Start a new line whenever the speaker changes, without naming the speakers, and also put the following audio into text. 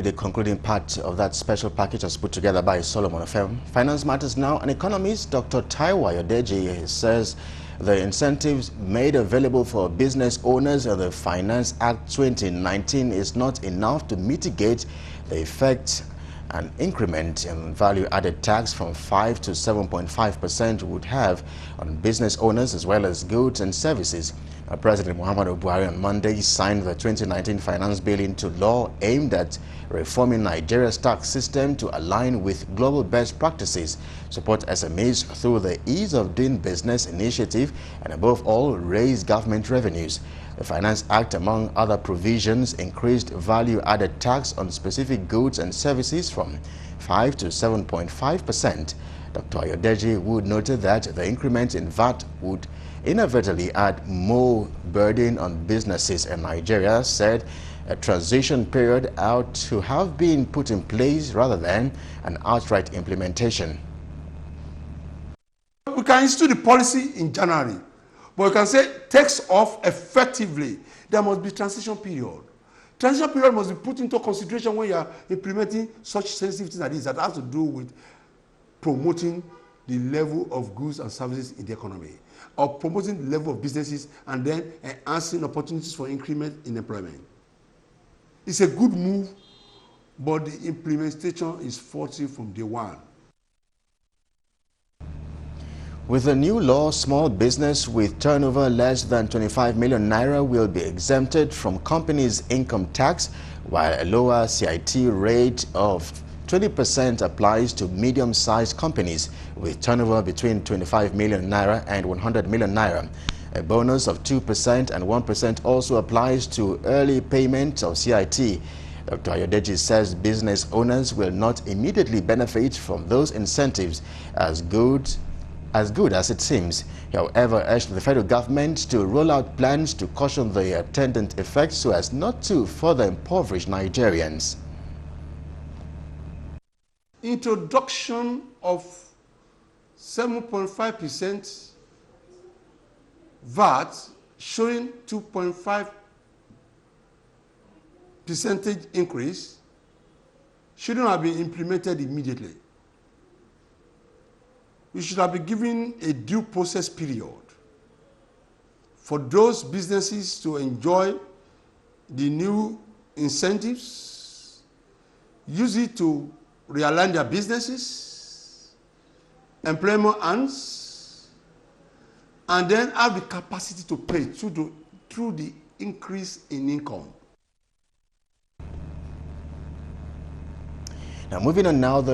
the concluding part of that special package was put together by Solomon FM. Finance Matters Now. An economist, Dr. Taiwo Ayodeji, says the incentives made available for business owners of the Finance Act 2019 is not enough to mitigate the effect an increment in value-added tax from 5 to 7.5% would have on business owners as well as goods and services. President Muhammadu Buhari on Monday signed the 2019 finance bill into law aimed at reforming Nigeria's tax system to align with global best practices, support SMEs through the Ease of Doing Business initiative, and above all, raise government revenues. The Finance Act, among other provisions, increased value-added tax on specific goods and services from 5 to 7.5%. Dr. Ayodeji Wood noted that the increment in VAT would inadvertently add more burden on businesses, and Nigeria said a transition period ought to have been put in place rather than an outright implementation.
We can institute the policy in January, but we can say takes off effectively. There must be transition period. Transition period must be put into consideration when you are implementing such sensitive things like this that has to do with promoting the level of goods and services in the economy, or promoting the level of businesses and then enhancing opportunities for increment in employment. It's a good move, but the implementation is faulty from day one.
With the new law, small business with turnover less than 25 million naira will be exempted from companies' income tax, while a lower CIT rate of 20% applies to medium-sized companies with turnover between 25 million naira and 100 million naira. A bonus of 2% and 1% also applies to early payment of CIT. Dr. Ayodeji says business owners will not immediately benefit from those incentives as good as it seems. However, urged the federal government to roll out plans to cushion the attendant effects so as not to further impoverish Nigerians.
Introduction of 7.5% VAT showing 2.5% increase shouldn't have been implemented immediately. We should have been given a due process period for those businesses to enjoy the new incentives, use it to realign their businesses, employment earns, and then have the capacity to pay through the increase in income.
Now, moving on now.